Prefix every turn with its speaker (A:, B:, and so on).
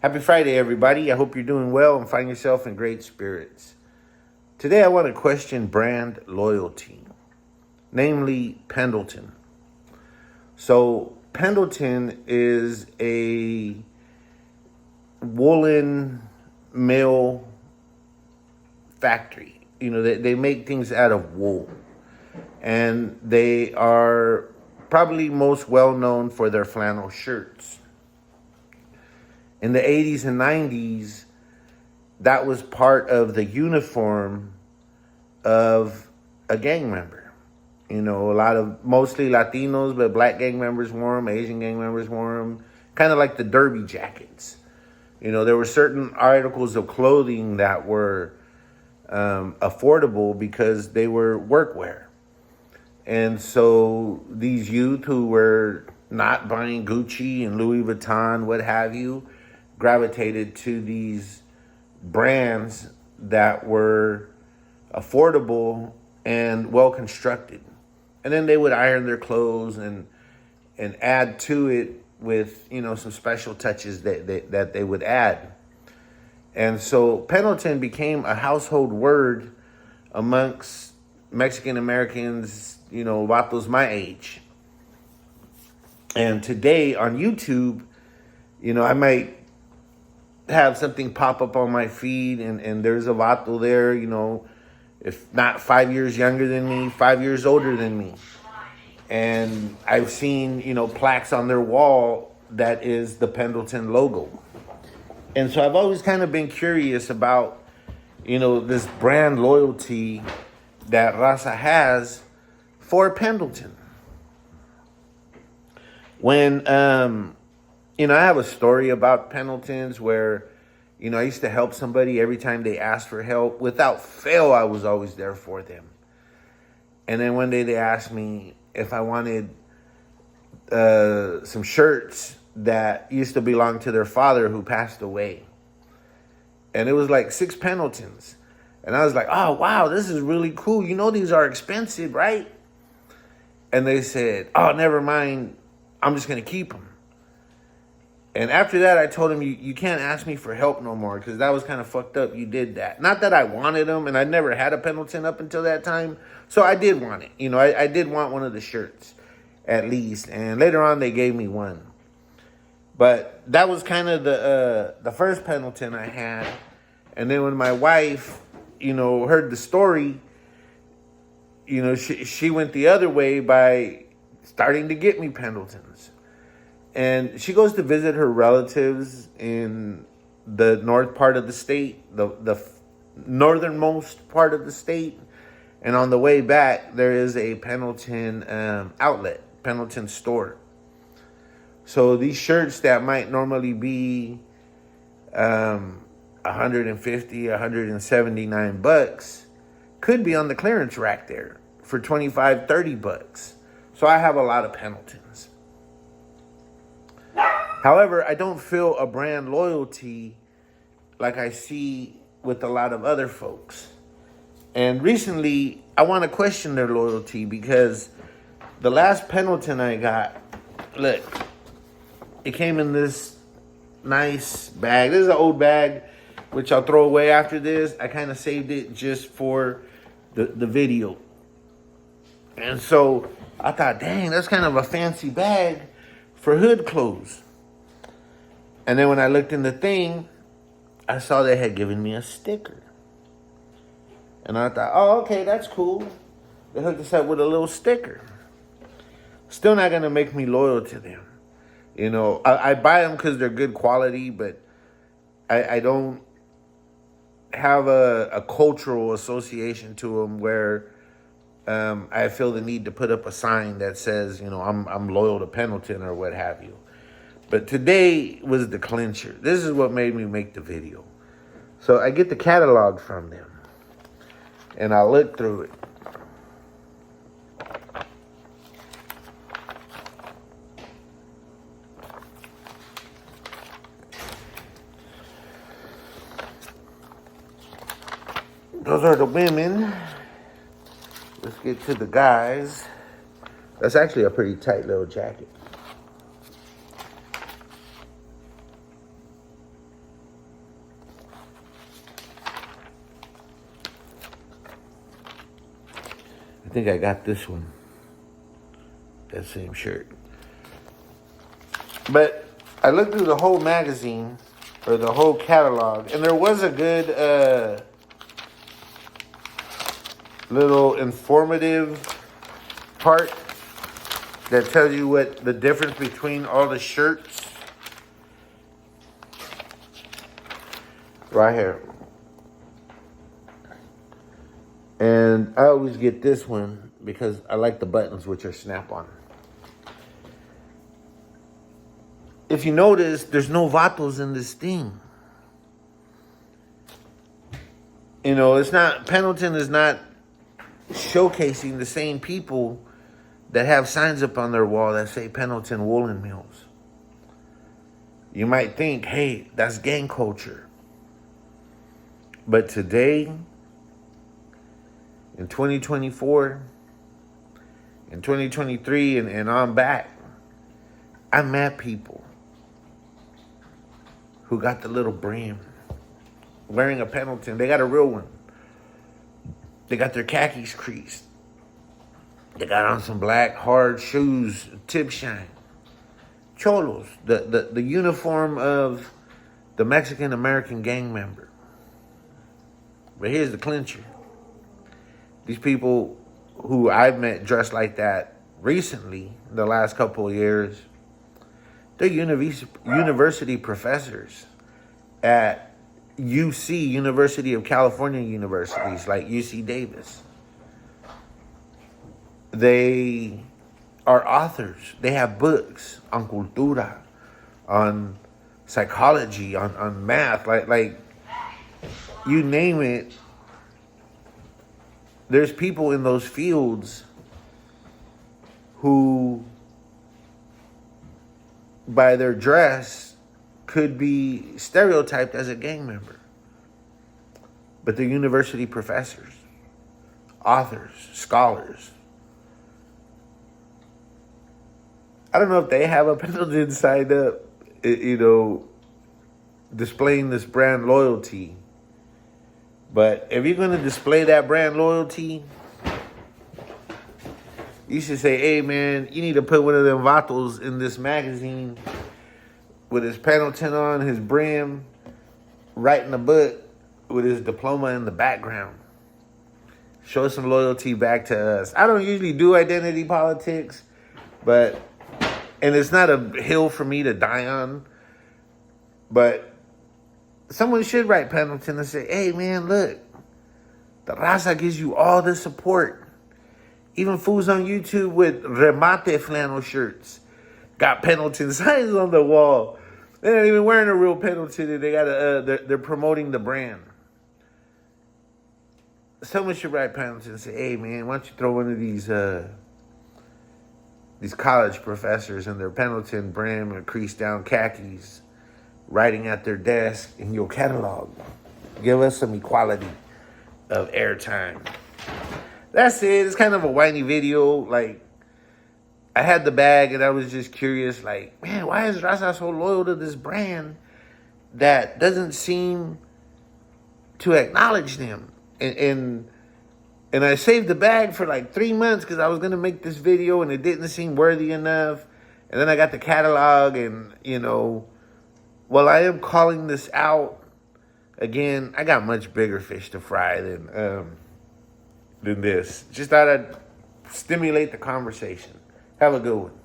A: Happy Friday, everybody. I hope you're doing well and find yourself in great spirits. Today, I want to question brand loyalty, namely Pendleton. So, Pendleton is a woolen mill factory. You know, they make things out of wool. And they are probably most well known for their flannel shirts. In the 80s and 90s, that was part of the uniform of a gang member. You know, mostly Latinos, but black gang members wore them, Asian gang members wore them, kind of like the derby jackets. You know, there were certain articles of clothing that were affordable because they were workwear. And so these youth who were not buying Gucci and Louis Vuitton, what have you, gravitated to these brands that were affordable and well constructed. And then they would iron their clothes and add to it with, you know, some special touches that they would add. And so Pendleton became a household word amongst Mexican Americans, you know, vatos my age. And today on YouTube, you know, I might have something pop up on my feed and there's a vato there, you know, if not 5 years younger than me, 5 years older than me. And I've seen, you know, plaques on their wall that is the Pendleton logo. And so I've always kind of been curious about, you know, this brand loyalty that Raza has for Pendleton. When, you know, I have a story about Pendletons where, you know, I used to help somebody every time they asked for help. Without fail, I was always there for them. And then one day they asked me if I wanted some shirts that used to belong to their father who passed away. And it was like 6 Pendletons. And I was like, oh, wow, this is really cool. You know, these are expensive, right? And they said, oh, never mind. I'm just going to keep them. And after that, I told him, you can't ask me for help no more because that was kind of fucked up. You did that. Not that I wanted them, and I never had a Pendleton up until that time. So I did want it. You know, I did want one of the shirts at least. And later on, they gave me one. But that was kind of the first Pendleton I had. And then when my wife, you know, heard the story, you know, she went the other way by starting to get me Pendletons. And she goes to visit her relatives in the north part of the state, the northernmost part of the state. And on the way back, there is a Pendleton outlet, Pendleton store. So these shirts that might normally be $150, $179 could be on the clearance rack there for $25, $30. So I have a lot of Pendletons. However, I don't feel a brand loyalty like I see with a lot of other folks. And recently, I want to question their loyalty because the last Pendleton I got, look, it came in this nice bag. This is an old bag, which I'll throw away after this. I kind of saved it just for the video. And so I thought, dang, that's kind of a fancy bag for hood clothes. And then when I looked in the thing, I saw they had given me a sticker. And I thought, oh, okay, that's cool. They hooked us up with a little sticker. Still not going to make me loyal to them. You know, I buy them because they're good quality, but I don't have a cultural association to them where I feel the need to put up a sign that says, you know, I'm loyal to Pendleton or what have you. But today was the clincher. This is what made me make the video. So I get the catalog from them, and I look through it. Those are the women. Let's get to the guys. That's actually a pretty tight little jacket. I think I got this one. That same shirt. But I looked through the whole magazine, or the whole catalog, and there was a good little informative part that tells you what the difference between all the shirts. Right here. And I always get this one because I like the buttons, which are snap-on. If you notice, there's no vatos in this thing. You know, it's not, Pendleton is not showcasing the same people that have signs up on their wall that say Pendleton Woolen Mills. You might think, hey, that's gang culture. But today, in 2024, in 2023, and on back, I met people who got the little brim, wearing a Pendleton. They got a real one. They got their khakis creased. They got on some black hard shoes, tip shine. Cholos, the uniform of the Mexican-American gang member. But here's the clincher. These people who I've met dressed like that recently, the last couple of years, they're university professors at UC, University of California universities like UC Davis. They are authors. They have books on cultura, on psychology, on math, like you name it. There's people in those fields who, by their dress, could be stereotyped as a gang member. But they're university professors, authors, scholars. I don't know if they have a Pendleton signed up, displaying this brand loyalty. But if you're going to display that brand loyalty, you should say, hey, man, you need to put one of them vatos in this magazine with his Pendleton on, his brim, writing a book with his diploma in the background. Show some loyalty back to us. I don't usually do identity politics, and it's not a hill for me to die on, but someone should write Pendleton and say, hey, man, look, the Raza gives you all the support. Even fools on YouTube with remate flannel shirts got Pendleton signs on the wall. They're not even wearing a real Pendleton. They're promoting the brand. Someone should write Pendleton and say, hey, man, why don't you throw one of these college professors in their Pendleton brim and creased down khakis, writing at their desk in your catalog. Give us some equality of airtime. That's it. It's kind of a whiny video. Like, I had the bag and I was just curious, like, man, why is Raza so loyal to this brand that doesn't seem to acknowledge them? And I saved the bag for like 3 months because I was going to make this video and it didn't seem worthy enough. And then I got the catalog and, while I am calling this out, again, I got much bigger fish to fry than this. Just thought I'd stimulate the conversation. Have a good one.